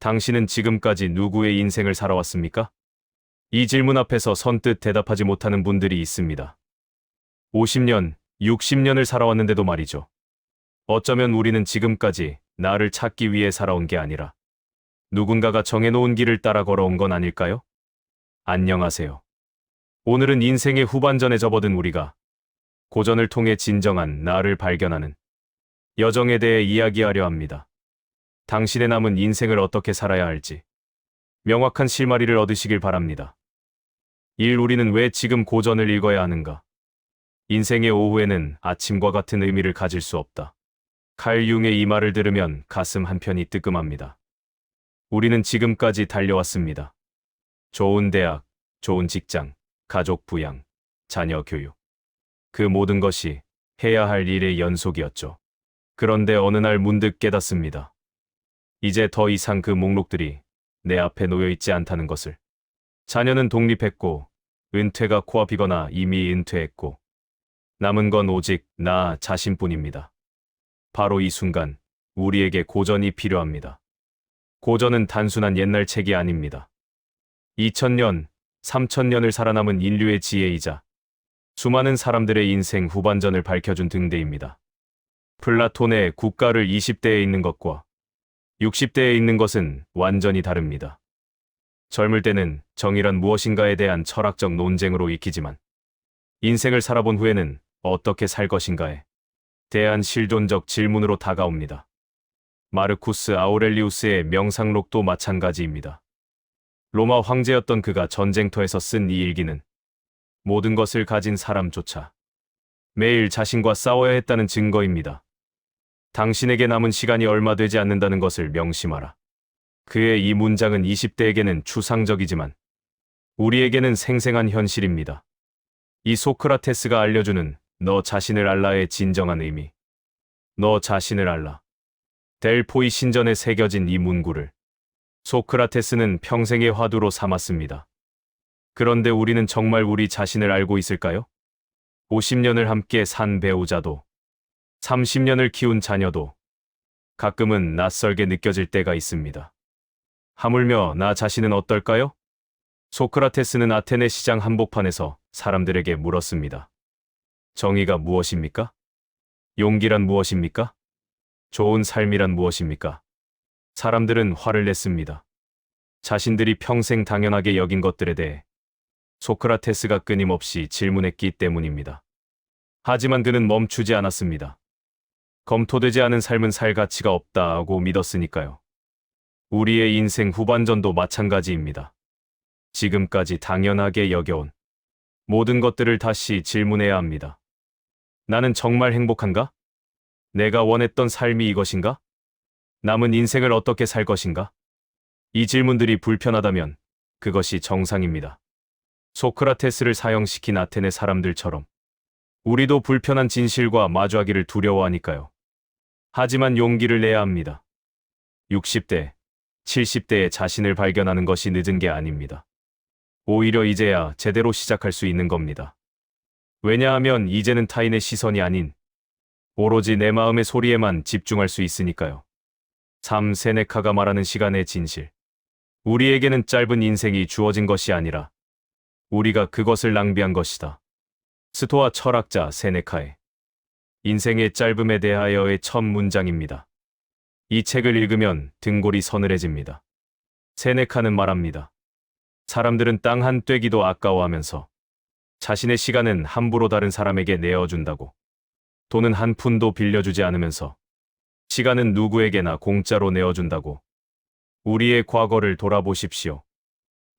당신은 지금까지 누구의 인생을 살아왔습니까? 이 질문 앞에서 선뜻 대답하지 못하는 분들이 있습니다. 50년, 60년을 살아왔는데도 말이죠. 어쩌면 우리는 지금까지 나를 찾기 위해 살아온 게 아니라 누군가가 정해놓은 길을 따라 걸어온 건 아닐까요? 안녕하세요. 오늘은 인생의 후반전에 접어든 우리가 고전을 통해 진정한 나를 발견하는 여정에 대해 이야기하려 합니다. 당신의 남은 인생을 어떻게 살아야 할지 명확한 실마리를 얻으시길 바랍니다. 우리는 왜 지금 고전을 읽어야 하는가? 인생의 오후에는 아침과 같은 의미를 가질 수 없다. 칼 융의 이 말을 들으면 가슴 한편이 뜨끔합니다. 우리는 지금까지 달려왔습니다. 좋은 대학, 좋은 직장, 가족 부양, 자녀 교육. 그 모든 것이 해야 할 일의 연속이었죠. 그런데 어느 날 문득 깨닫습니다. 이제 더 이상 그 목록들이 내 앞에 놓여 있지 않다는 것을. 자녀는 독립했고, 은퇴가 코앞이거나 이미 은퇴했고, 남은 건 오직 나 자신뿐입니다. 바로 이 순간, 우리에게 고전이 필요합니다. 고전은 단순한 옛날 책이 아닙니다. 2000년, 3000년을 살아남은 인류의 지혜이자 수많은 사람들의 인생 후반전을 밝혀준 등대입니다. 플라톤의 국가를 20대에 읽는 것과 60대에 읽는 것은 완전히 다릅니다. 젊을 때는 정의란 무엇인가에 대한 철학적 논쟁으로 익히지만 인생을 살아본 후에는 어떻게 살 것인가에 대한 실존적 질문으로 다가옵니다. 마르쿠스 아우렐리우스의 명상록도 마찬가지입니다. 로마 황제였던 그가 전쟁터에서 쓴 이 일기는 모든 것을 가진 사람조차 매일 자신과 싸워야 했다는 증거입니다. 당신에게 남은 시간이 얼마 되지 않는다는 것을 명심하라. 그의 이 문장은 20대에게는 추상적이지만 우리에게는 생생한 현실입니다. 이 소크라테스가 알려주는 너 자신을 알라의 진정한 의미. 너 자신을 알라. 델포이 신전에 새겨진 이 문구를 소크라테스는 평생의 화두로 삼았습니다. 그런데 우리는 정말 우리 자신을 알고 있을까요? 50년을 함께 산 배우자도 30년을 키운 자녀도 가끔은 낯설게 느껴질 때가 있습니다. 하물며 나 자신은 어떨까요? 소크라테스는 아테네 시장 한복판에서 사람들에게 물었습니다. 정의가 무엇입니까? 용기란 무엇입니까? 좋은 삶이란 무엇입니까? 사람들은 화를 냈습니다. 자신들이 평생 당연하게 여긴 것들에 대해 소크라테스가 끊임없이 질문했기 때문입니다. 하지만 그는 멈추지 않았습니다. 검토되지 않은 삶은 살 가치가 없다고 믿었으니까요. 우리의 인생 후반전도 마찬가지입니다. 지금까지 당연하게 여겨온 모든 것들을 다시 질문해야 합니다. 나는 정말 행복한가? 내가 원했던 삶이 이것인가? 남은 인생을 어떻게 살 것인가? 이 질문들이 불편하다면 그것이 정상입니다. 소크라테스를 사형시킨 아테네 사람들처럼 우리도 불편한 진실과 마주하기를 두려워하니까요. 하지만 용기를 내야 합니다. 60대, 70대의 자신을 발견하는 것이 늦은 게 아닙니다. 오히려 이제야 제대로 시작할 수 있는 겁니다. 왜냐하면 이제는 타인의 시선이 아닌 오로지 내 마음의 소리에만 집중할 수 있으니까요. 세네카가 말하는 시간의 진실. 우리에게는 짧은 인생이 주어진 것이 아니라 우리가 그것을 낭비한 것이다. 스토아 철학자 세네카의 인생의 짧음에 대하여의 첫 문장입니다. 이 책을 읽으면 등골이 서늘해집니다. 세네카는 말합니다. 사람들은 땅 한 떼기도 아까워하면서 자신의 시간은 함부로 다른 사람에게 내어준다고, 돈은 한 푼도 빌려주지 않으면서 시간은 누구에게나 공짜로 내어준다고. 우리의 과거를 돌아보십시오.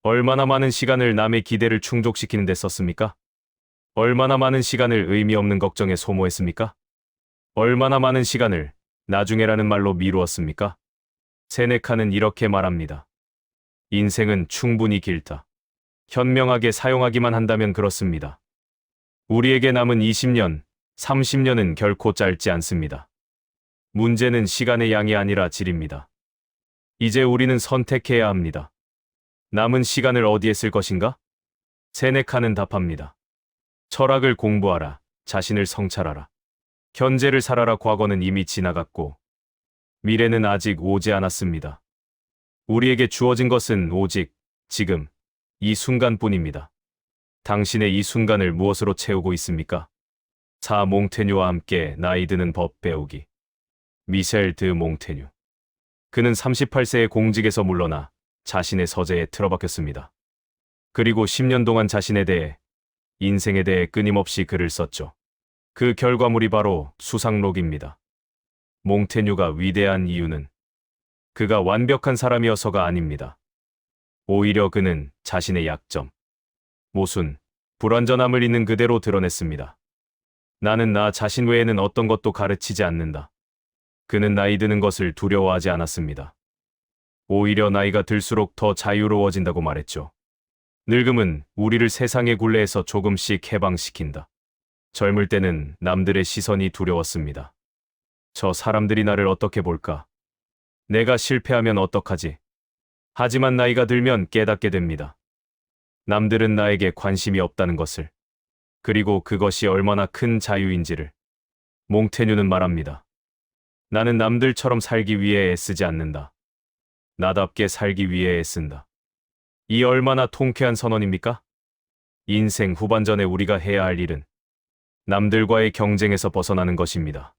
얼마나 많은 시간을 남의 기대를 충족시키는 데 썼습니까? 얼마나 많은 시간을 의미 없는 걱정에 소모했습니까? 얼마나 많은 시간을 나중에라는 말로 미루었습니까? 세네카는 이렇게 말합니다. 인생은 충분히 길다. 현명하게 사용하기만 한다면 그렇습니다. 우리에게 남은 20년, 30년은 결코 짧지 않습니다. 문제는 시간의 양이 아니라 질입니다. 이제 우리는 선택해야 합니다. 남은 시간을 어디에 쓸 것인가? 세네카는 답합니다. 철학을 공부하라. 자신을 성찰하라. 현재를 살아라. 과거는 이미 지나갔고 미래는 아직 오지 않았습니다. 우리에게 주어진 것은 오직 지금 이 순간뿐입니다. 당신의 이 순간을 무엇으로 채우고 있습니까? 사 몽테뉴와 함께 나이 드는 법 배우기. 미셸 드 몽테뉴. 그는 38세의 공직에서 물러나 자신의 서재에 틀어박혔습니다. 그리고 10년 동안 자신에 대해, 인생에 대해 끊임없이 글을 썼죠. 그 결과물이 바로 수상록입니다. 몽테뉴가 위대한 이유는 그가 완벽한 사람이어서가 아닙니다. 오히려 그는 자신의 약점, 모순, 불완전함을 있는 그대로 드러냈습니다. 나는 나 자신 외에는 어떤 것도 가르치지 않는다. 그는 나이 드는 것을 두려워하지 않았습니다. 오히려 나이가 들수록 더 자유로워진다고 말했죠. 늙음은 우리를 세상의 굴레에서 조금씩 해방시킨다. 젊을 때는 남들의 시선이 두려웠습니다. 저 사람들이 나를 어떻게 볼까? 내가 실패하면 어떡하지? 하지만 나이가 들면 깨닫게 됩니다. 남들은 나에게 관심이 없다는 것을, 그리고 그것이 얼마나 큰 자유인지를. 몽테뉴는 말합니다. 나는 남들처럼 살기 위해 애쓰지 않는다. 나답게 살기 위해 애쓴다. 이 얼마나 통쾌한 선언입니까? 인생 후반전에 우리가 해야 할 일은 남들과의 경쟁에서 벗어나는 것입니다.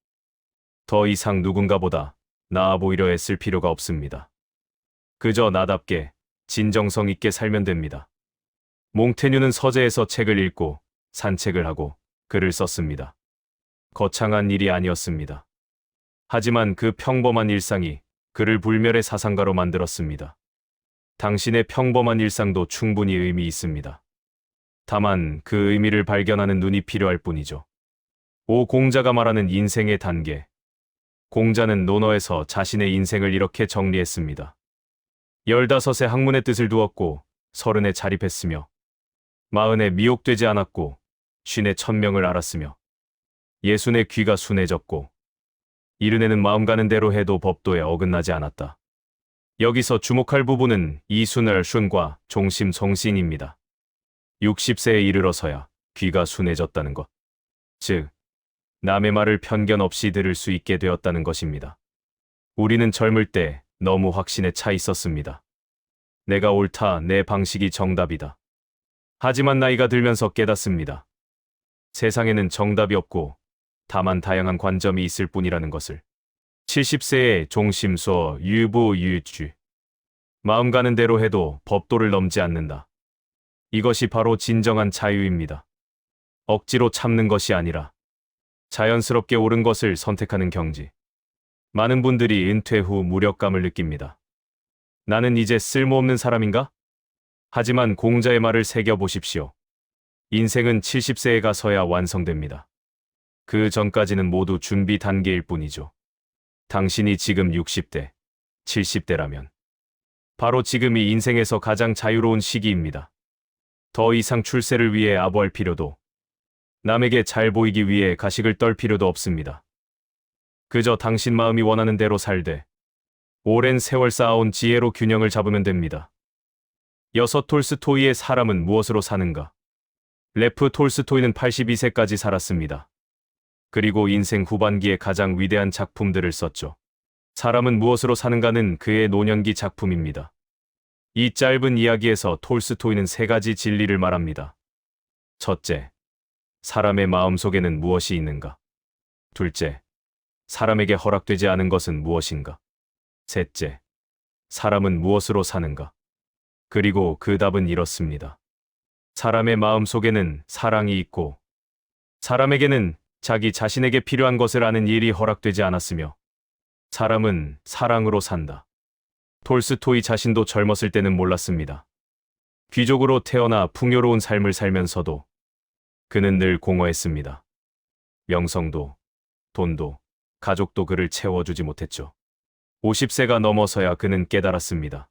더 이상 누군가보다 나아 보이려 애쓸 필요가 없습니다. 그저 나답게 진정성 있게 살면 됩니다. 몽테뉴는 서재에서 책을 읽고 산책을 하고 글을 썼습니다. 거창한 일이 아니었습니다. 하지만 그 평범한 일상이 그를 불멸의 사상가로 만들었습니다. 당신의 평범한 일상도 충분히 의미 있습니다. 다만 그 의미를 발견하는 눈이 필요할 뿐이죠. 오 공자가 말하는 인생의 단계. 공자는 논어에서 자신의 인생을 이렇게 정리했습니다. 15에 학문의 뜻을 두었고 30에 자립했으며 40에 미혹되지 않았고 50에 천명을 알았으며 60에 귀가 순해졌고 70에는 마음 가는 대로 해도 법도에 어긋나지 않았다. 여기서 주목할 부분은 이순을 슌과 종심 성신입니다. 60세에 이르러서야 귀가 순해졌다는 것. 즉, 남의 말을 편견 없이 들을 수 있게 되었다는 것입니다. 우리는 젊을 때 너무 확신에 차 있었습니다. 내가 옳다, 내 방식이 정답이다. 하지만 나이가 들면서 깨닫습니다. 세상에는 정답이 없고 다만 다양한 관점이 있을 뿐이라는 것을. 70세에 종심소 유부유주. 마음 가는 대로 해도 법도를 넘지 않는다. 이것이 바로 진정한 자유입니다. 억지로 참는 것이 아니라 자연스럽게 옳은 것을 선택하는 경지. 많은 분들이 은퇴 후 무력감을 느낍니다. 나는 이제 쓸모없는 사람인가? 하지만 공자의 말을 새겨보십시오. 인생은 70세에 가서야 완성됩니다. 그 전까지는 모두 준비 단계일 뿐이죠. 당신이 지금 60대, 70대라면 바로 지금이 인생에서 가장 자유로운 시기입니다. 더 이상 출세를 위해 아부할 필요도, 남에게 잘 보이기 위해 가식을 떨 필요도 없습니다. 그저 당신 마음이 원하는 대로 살되 오랜 세월 쌓아온 지혜로 균형을 잡으면 됩니다. 여섯 톨스토이의 사람은 무엇으로 사는가? 레프 톨스토이는 82세까지 살았습니다. 그리고 인생 후반기에 가장 위대한 작품들을 썼죠. 사람은 무엇으로 사는가는 그의 노년기 작품입니다. 이 짧은 이야기에서 톨스토이는 3가지 진리를 말합니다. 첫째, 사람의 마음속에는 무엇이 있는가? 둘째, 사람에게 허락되지 않은 것은 무엇인가? 셋째, 사람은 무엇으로 사는가? 그리고 그 답은 이렇습니다. 사람의 마음속에는 사랑이 있고 사람에게는 자기 자신에게 필요한 것을 아는 일이 허락되지 않았으며 사람은 사랑으로 산다. 톨스토이 자신도 젊었을 때는 몰랐습니다. 귀족으로 태어나 풍요로운 삶을 살면서도 그는 늘 공허했습니다. 명성도, 돈도, 가족도 그를 채워주지 못했죠. 50세가 넘어서야 그는 깨달았습니다.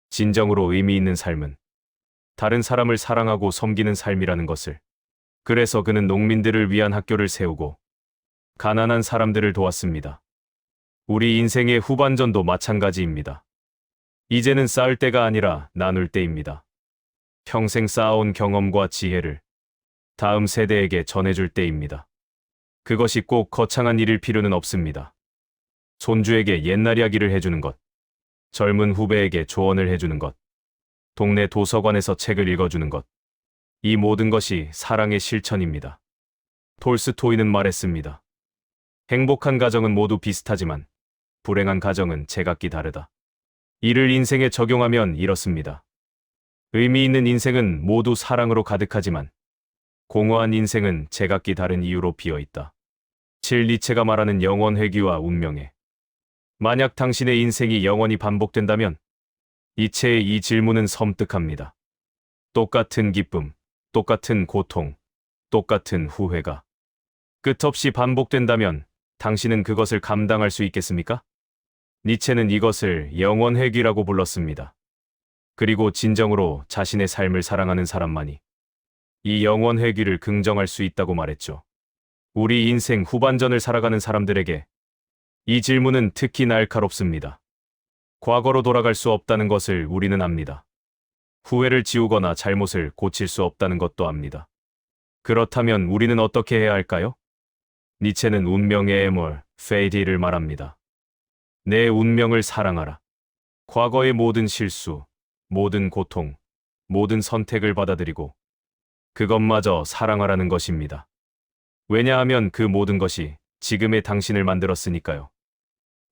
진정으로 의미 있는 삶은 다른 사람을 사랑하고 섬기는 삶이라는 것을. 그래서 그는 농민들을 위한 학교를 세우고 가난한 사람들을 도왔습니다. 우리 인생의 후반전도 마찬가지입니다. 이제는 쌓을 때가 아니라 나눌 때입니다. 평생 쌓아온 경험과 지혜를 다음 세대에게 전해줄 때입니다. 그것이 꼭 거창한 일일 필요는 없습니다. 손주에게 옛날 이야기를 해주는 것, 젊은 후배에게 조언을 해주는 것, 동네 도서관에서 책을 읽어주는 것. 이 모든 것이 사랑의 실천입니다. 톨스토이는 말했습니다. 행복한 가정은 모두 비슷하지만 불행한 가정은 제각기 다르다. 이를 인생에 적용하면 이렇습니다. 의미 있는 인생은 모두 사랑으로 가득하지만 공허한 인생은 제각기 다른 이유로 비어 있다. 7. 니체가 말하는 영원 회귀와 운명에. 만약 당신의 인생이 영원히 반복된다면 니체의 이 질문은 섬뜩합니다. 똑같은 기쁨, 똑같은 고통, 똑같은 후회가 끝없이 반복된다면 당신은 그것을 감당할 수 있겠습니까? 니체는 이것을 영원회귀라고 불렀습니다. 그리고 진정으로 자신의 삶을 사랑하는 사람만이 이 영원회귀를 긍정할 수 있다고 말했죠. 우리 인생 후반전을 살아가는 사람들에게 이 질문은 특히 날카롭습니다. 과거로 돌아갈 수 없다는 것을 우리는 압니다. 후회를 지우거나 잘못을 고칠 수 없다는 것도 압니다. 그렇다면 우리는 어떻게 해야 할까요? 니체는 운명의 애몰, 페이디를 말합니다. 내 운명을 사랑하라. 과거의 모든 실수, 모든 고통, 모든 선택을 받아들이고 그것마저 사랑하라는 것입니다. 왜냐하면 그 모든 것이 지금의 당신을 만들었으니까요.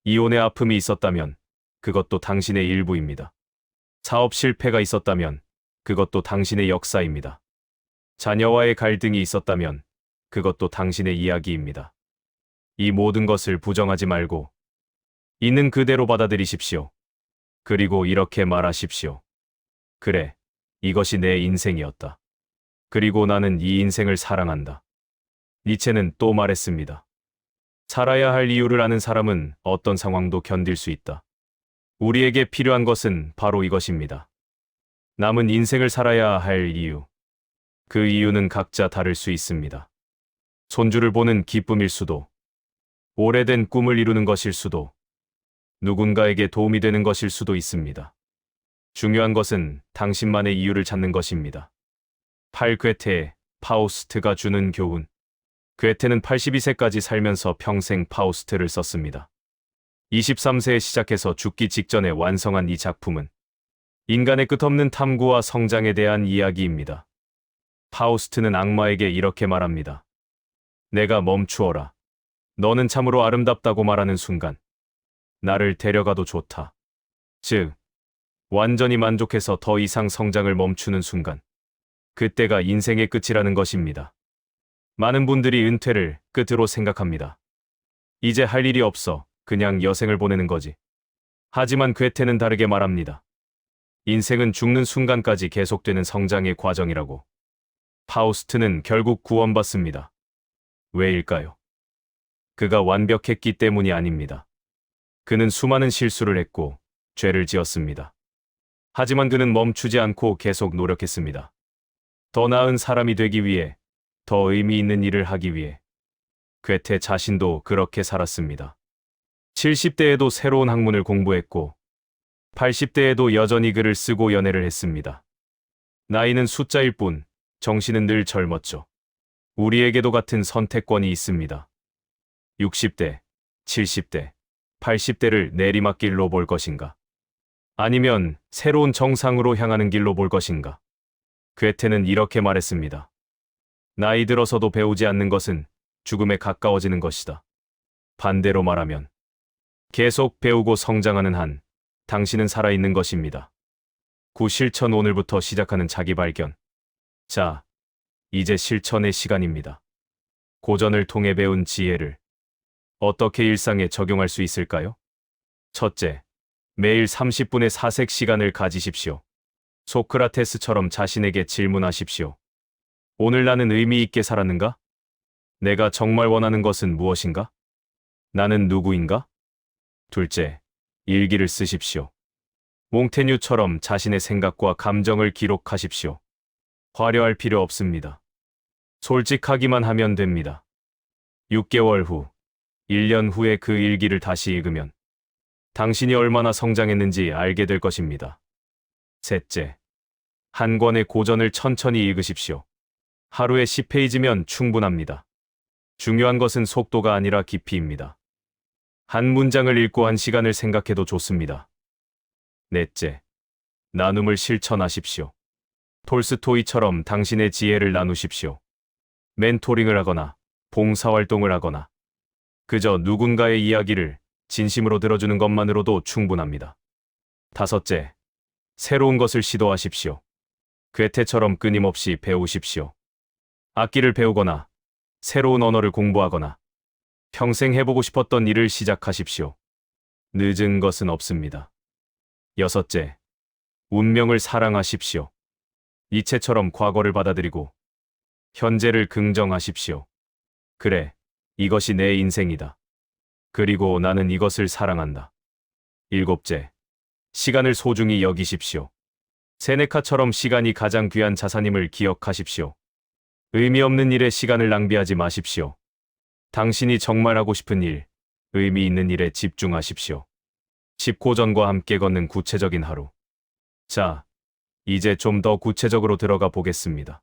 이혼의 아픔이 있었다면 그것도 당신의 일부입니다. 사업 실패가 있었다면 그것도 당신의 역사입니다. 자녀와의 갈등이 있었다면 그것도 당신의 이야기입니다. 이 모든 것을 부정하지 말고 있는 그대로 받아들이십시오. 그리고 이렇게 말하십시오. 그래, 이것이 내 인생이었다. 그리고 나는 이 인생을 사랑한다. 니체는 또 말했습니다. 살아야 할 이유를 아는 사람은 어떤 상황도 견딜 수 있다. 우리에게 필요한 것은 바로 이것입니다. 남은 인생을 살아야 할 이유. 그 이유는 각자 다를 수 있습니다. 손주를 보는 기쁨일 수도, 오래된 꿈을 이루는 것일 수도, 누군가에게 도움이 되는 것일 수도 있습니다. 중요한 것은 당신만의 이유를 찾는 것입니다. 8. 괴테의 파우스트가 주는 교훈. 괴테는 82세까지 살면서 평생 파우스트를 썼습니다. 23세에 시작해서 죽기 직전에 완성한 이 작품은 인간의 끝없는 탐구와 성장에 대한 이야기입니다. 파우스트는 악마에게 이렇게 말합니다. 내가 멈추어라. 너는 참으로 아름답다고 말하는 순간 나를 데려가도 좋다. 즉, 완전히 만족해서 더 이상 성장을 멈추는 순간 그때가 인생의 끝이라는 것입니다. 많은 분들이 은퇴를 끝으로 생각합니다. 이제 할 일이 없어 그냥 여생을 보내는 거지. 하지만 괴테는 다르게 말합니다. 인생은 죽는 순간까지 계속되는 성장의 과정이라고. 파우스트는 결국 구원받습니다. 왜일까요? 그가 완벽했기 때문이 아닙니다. 그는 수많은 실수를 했고 죄를 지었습니다. 하지만 그는 멈추지 않고 계속 노력했습니다. 더 나은 사람이 되기 위해, 더 의미 있는 일을 하기 위해. 괴테 자신도 그렇게 살았습니다. 70대에도 새로운 학문을 공부했고 80대에도 여전히 글을 쓰고 연애를 했습니다. 나이는 숫자일 뿐 정신은 늘 젊었죠. 우리에게도 같은 선택권이 있습니다. 60대, 70대, 80대를 내리막길로 볼 것인가? 아니면 새로운 정상으로 향하는 길로 볼 것인가? 괴테는 이렇게 말했습니다. 나이 들어서도 배우지 않는 것은 죽음에 가까워지는 것이다. 반대로 말하면 계속 배우고 성장하는 한 당신은 살아있는 것입니다. 실천 오늘부터 시작하는 자기 발견. 자, 이제 실천의 시간입니다. 고전을 통해 배운 지혜를 어떻게 일상에 적용할 수 있을까요? 첫째, 매일 30분의 사색 시간을 가지십시오. 소크라테스처럼 자신에게 질문하십시오. 오늘 나는 의미 있게 살았는가? 내가 정말 원하는 것은 무엇인가? 나는 누구인가? 둘째, 일기를 쓰십시오. 몽테뉴처럼 자신의 생각과 감정을 기록하십시오. 화려할 필요 없습니다. 솔직하기만 하면 됩니다. 6개월 후, 1년 후에 그 일기를 다시 읽으면 당신이 얼마나 성장했는지 알게 될 것입니다. 셋째, 한 권의 고전을 천천히 읽으십시오. 하루에 10페이지면 충분합니다. 중요한 것은 속도가 아니라 깊이입니다. 한 문장을 읽고 한 시간을 생각해도 좋습니다. 넷째, 나눔을 실천하십시오. 톨스토이처럼 당신의 지혜를 나누십시오. 멘토링을 하거나 봉사활동을 하거나 그저 누군가의 이야기를 진심으로 들어주는 것만으로도 충분합니다. 다섯째, 새로운 것을 시도하십시오. 괴테처럼 끊임없이 배우십시오. 악기를 배우거나 새로운 언어를 공부하거나 평생 해보고 싶었던 일을 시작하십시오. 늦은 것은 없습니다. 여섯째, 운명을 사랑하십시오. 이체처럼 과거를 받아들이고 현재를 긍정하십시오. 그래, 이것이 내 인생이다. 그리고 나는 이것을 사랑한다. 일곱째, 시간을 소중히 여기십시오. 세네카처럼 시간이 가장 귀한 자산임을 기억하십시오. 의미 없는 일에 시간을 낭비하지 마십시오. 당신이 정말 하고 싶은 일, 의미 있는 일에 집중하십시오. 10고전과 함께 걷는 구체적인 하루. 자, 이제 좀 더 구체적으로 들어가 보겠습니다.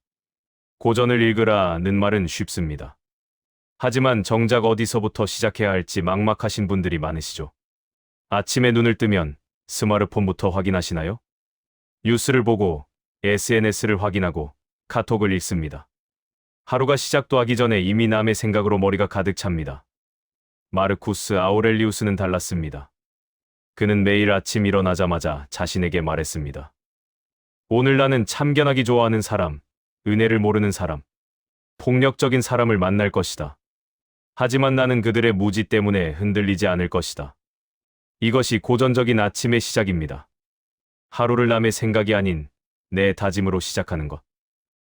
고전을 읽으라는 말은 쉽습니다. 하지만 정작 어디서부터 시작해야 할지 막막하신 분들이 많으시죠. 아침에 눈을 뜨면 스마트폰부터 확인하시나요? 뉴스를 보고 SNS를 확인하고 카톡을 읽습니다. 하루가 시작도 하기 전에 이미 남의 생각으로 머리가 가득 찹니다. 마르쿠스 아우렐리우스는 달랐습니다. 그는 매일 아침 일어나자마자 자신에게 말했습니다. 오늘 나는 참견하기 좋아하는 사람, 은혜를 모르는 사람, 폭력적인 사람을 만날 것이다. 하지만 나는 그들의 무지 때문에 흔들리지 않을 것이다. 이것이 고전적인 아침의 시작입니다. 하루를 남의 생각이 아닌 내 다짐으로 시작하는 것.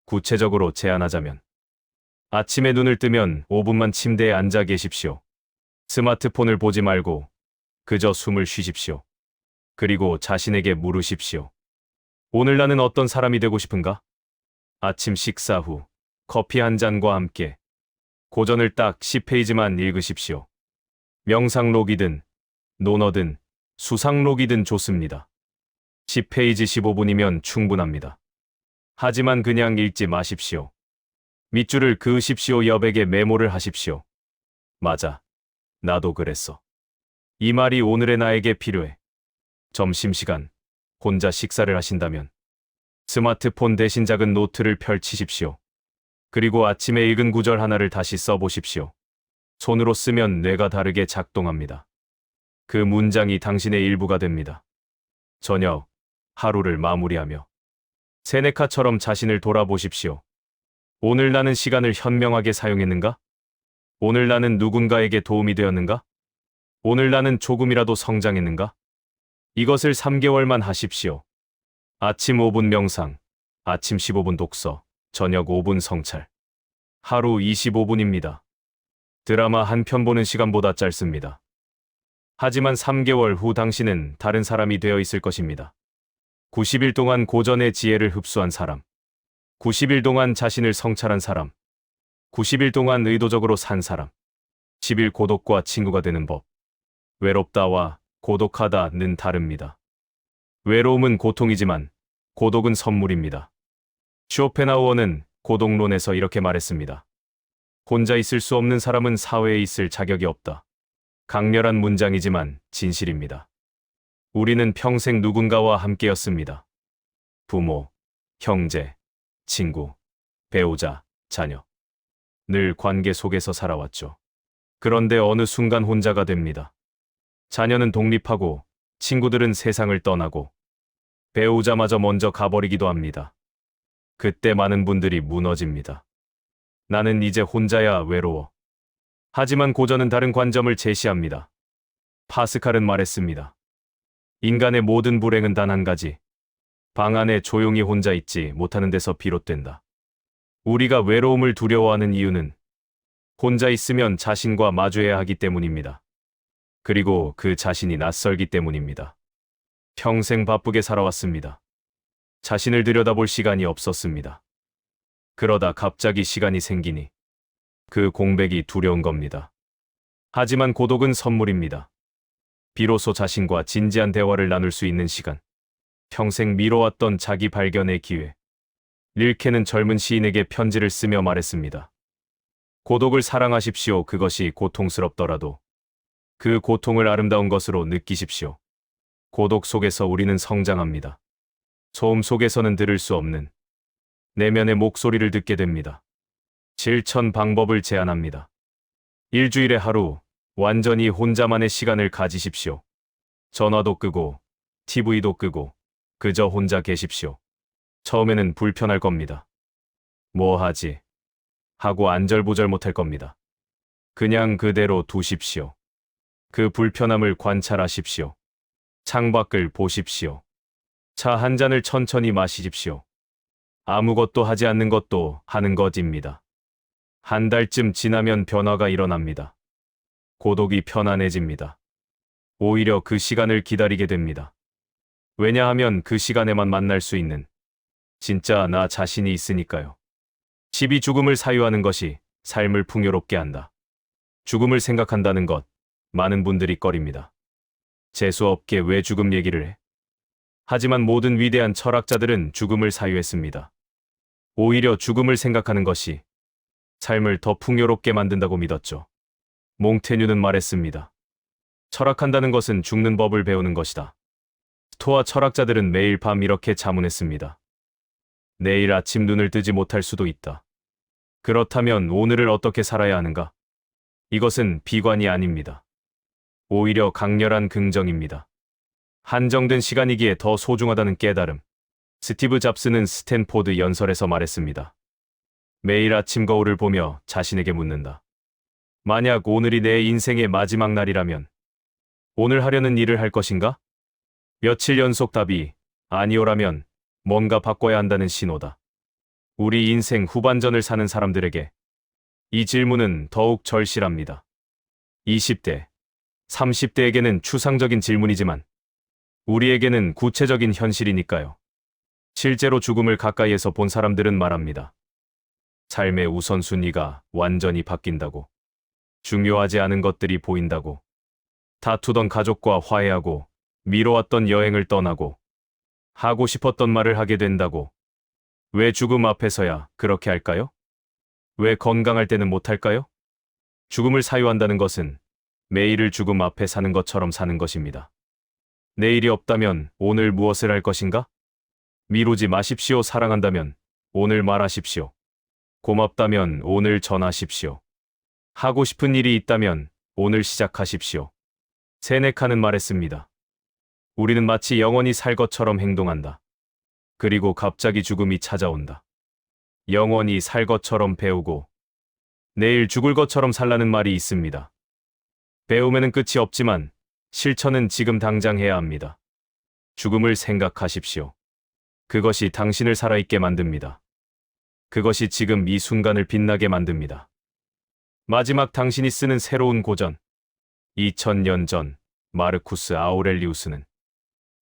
구체적으로 제안하자면 아침에 눈을 뜨면 5분만 침대에 앉아 계십시오. 스마트폰을 보지 말고 그저 숨을 쉬십시오. 그리고 자신에게 물으십시오. 오늘 나는 어떤 사람이 되고 싶은가? 아침 식사 후 커피 한 잔과 함께 고전을 딱 10페이지만 읽으십시오. 명상록이든 논어든 수상록이든 좋습니다. 10페이지 15분이면 충분합니다. 하지만 그냥 읽지 마십시오. 밑줄을 그으십시오. 여백에 메모를 하십시오. 맞아. 나도 그랬어. 이 말이 오늘의 나에게 필요해. 점심시간, 혼자 식사를 하신다면 스마트폰 대신 작은 노트를 펼치십시오. 그리고 아침에 읽은 구절 하나를 다시 써보십시오. 손으로 쓰면 뇌가 다르게 작동합니다. 그 문장이 당신의 일부가 됩니다. 저녁, 하루를 마무리하며 세네카처럼 자신을 돌아보십시오. 오늘 나는 시간을 현명하게 사용했는가? 오늘 나는 누군가에게 도움이 되었는가? 오늘 나는 조금이라도 성장했는가? 이것을 3개월만 하십시오. 아침 5분 명상, 아침 15분 독서, 저녁 5분 성찰. 하루 25분입니다. 드라마 한 편 보는 시간보다 짧습니다. 하지만 3개월 후 당신은 다른 사람이 되어 있을 것입니다. 90일 동안 고전의 지혜를 흡수한 사람. 90일 동안 자신을 성찰한 사람. 90일 동안 의도적으로 산 사람. 10일 고독과 친구가 되는 법. 외롭다와 고독하다는 다릅니다. 외로움은 고통이지만 고독은 선물입니다. 쇼펜하우어는 고독론에서 이렇게 말했습니다. 혼자 있을 수 없는 사람은 사회에 있을 자격이 없다. 강렬한 문장이지만 진실입니다. 우리는 평생 누군가와 함께였습니다. 부모, 형제, 친구, 배우자, 자녀. 늘 관계 속에서 살아왔죠. 그런데 어느 순간 혼자가 됩니다. 자녀는 독립하고 친구들은 세상을 떠나고 배우자마저 먼저 가버리기도 합니다. 그때 많은 분들이 무너집니다. 나는 이제 혼자야 외로워. 하지만 고전은 다른 관점을 제시합니다. 파스칼은 말했습니다. 인간의 모든 불행은 단 한 가지. 방 안에 조용히 혼자 있지 못하는 데서 비롯된다. 우리가 외로움을 두려워하는 이유는 혼자 있으면 자신과 마주해야 하기 때문입니다. 그리고 그 자신이 낯설기 때문입니다. 평생 바쁘게 살아왔습니다. 자신을 들여다볼 시간이 없었습니다. 그러다 갑자기 시간이 생기니 그 공백이 두려운 겁니다. 하지만 고독은 선물입니다. 비로소 자신과 진지한 대화를 나눌 수 있는 시간. 평생 미뤄왔던 자기 발견의 기회. 릴케는 젊은 시인에게 편지를 쓰며 말했습니다. 고독을 사랑하십시오. 그것이 고통스럽더라도 그 고통을 아름다운 것으로 느끼십시오. 고독 속에서 우리는 성장합니다. 소음 속에서는 들을 수 없는 내면의 목소리를 듣게 됩니다. 실천 방법을 제안합니다. 일주일에 하루, 완전히 혼자만의 시간을 가지십시오. 전화도 끄고, TV도 끄고, 그저 혼자 계십시오. 처음에는 불편할 겁니다. 뭐 하지? 하고 안절부절 못할 겁니다. 그냥 그대로 두십시오. 그 불편함을 관찰하십시오. 창밖을 보십시오. 차 한 잔을 천천히 마시십시오. 아무것도 하지 않는 것도 하는 것입니다. 한 달쯤 지나면 변화가 일어납니다. 고독이 편안해집니다. 오히려 그 시간을 기다리게 됩니다. 왜냐하면 그 시간에만 만날 수 있는 진짜 나 자신이 있으니까요. 집이 죽음을 사유하는 것이 삶을 풍요롭게 한다. 죽음을 생각한다는 것, 많은 분들이 꺼립니다. 재수없게 왜 죽음 얘기를 해? 하지만 모든 위대한 철학자들은 죽음을 사유했습니다. 오히려 죽음을 생각하는 것이 삶을 더 풍요롭게 만든다고 믿었죠. 몽테뉴는 말했습니다. 철학한다는 것은 죽는 법을 배우는 것이다. 스토아 철학자들은 매일 밤 이렇게 자문했습니다. 내일 아침 눈을 뜨지 못할 수도 있다. 그렇다면 오늘을 어떻게 살아야 하는가? 이것은 비관이 아닙니다. 오히려 강렬한 긍정입니다. 한정된 시간이기에 더 소중하다는 깨달음. 스티브 잡스는 스탠포드 연설에서 말했습니다. 매일 아침 거울을 보며 자신에게 묻는다. 만약 오늘이 내 인생의 마지막 날이라면 오늘 하려는 일을 할 것인가? 며칠 연속 답이 아니오라면 뭔가 바꿔야 한다는 신호다. 우리 인생 후반전을 사는 사람들에게 이 질문은 더욱 절실합니다. 20대, 30대에게는 추상적인 질문이지만 우리에게는 구체적인 현실이니까요. 실제로 죽음을 가까이에서 본 사람들은 말합니다. 삶의 우선순위가 완전히 바뀐다고. 중요하지 않은 것들이 보인다고. 다투던 가족과 화해하고, 미뤄왔던 여행을 떠나고, 하고 싶었던 말을 하게 된다고. 왜 죽음 앞에서야 그렇게 할까요? 왜 건강할 때는 못할까요? 죽음을 사유한다는 것은 매일을 죽음 앞에 사는 것처럼 사는 것입니다. 내일이 없다면 오늘 무엇을 할 것인가? 미루지 마십시오. 사랑한다면 오늘 말하십시오. 고맙다면 오늘 전하십시오. 하고 싶은 일이 있다면 오늘 시작하십시오. 세네카는 말했습니다. 우리는 마치 영원히 살 것처럼 행동한다. 그리고 갑자기 죽음이 찾아온다. 영원히 살 것처럼 배우고 내일 죽을 것처럼 살라는 말이 있습니다. 배움에는 끝이 없지만 실천은 지금 당장 해야 합니다. 죽음을 생각하십시오. 그것이 당신을 살아있게 만듭니다. 그것이 지금 이 순간을 빛나게 만듭니다. 마지막 당신이 쓰는 새로운 고전. 2000년 전 마르쿠스 아우렐리우스는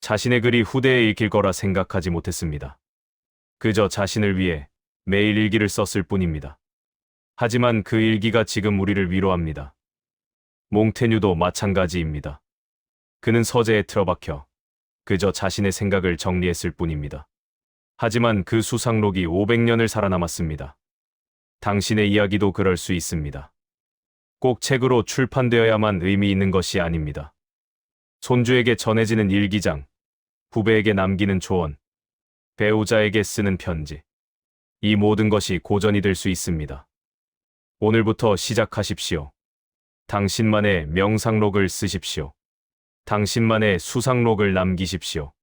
자신의 글이 후대에 읽힐 거라 생각하지 못했습니다. 그저 자신을 위해 매일 일기를 썼을 뿐입니다. 하지만 그 일기가 지금 우리를 위로합니다. 몽테뉴도 마찬가지입니다. 그는 서재에 틀어박혀 그저 자신의 생각을 정리했을 뿐입니다. 하지만 그 수상록이 500년을 살아남았습니다. 당신의 이야기도 그럴 수 있습니다. 꼭 책으로 출판되어야만 의미 있는 것이 아닙니다. 손주에게 전해지는 일기장, 후배에게 남기는 조언, 배우자에게 쓰는 편지. 이 모든 것이 고전이 될 수 있습니다. 오늘부터 시작하십시오. 당신만의 명상록을 쓰십시오. 당신만의 수상록을 남기십시오.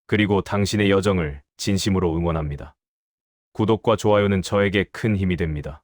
그리고 당신의 여정을 진심으로 응원합니다. 구독과 좋아요는 저에게 큰 힘이 됩니다.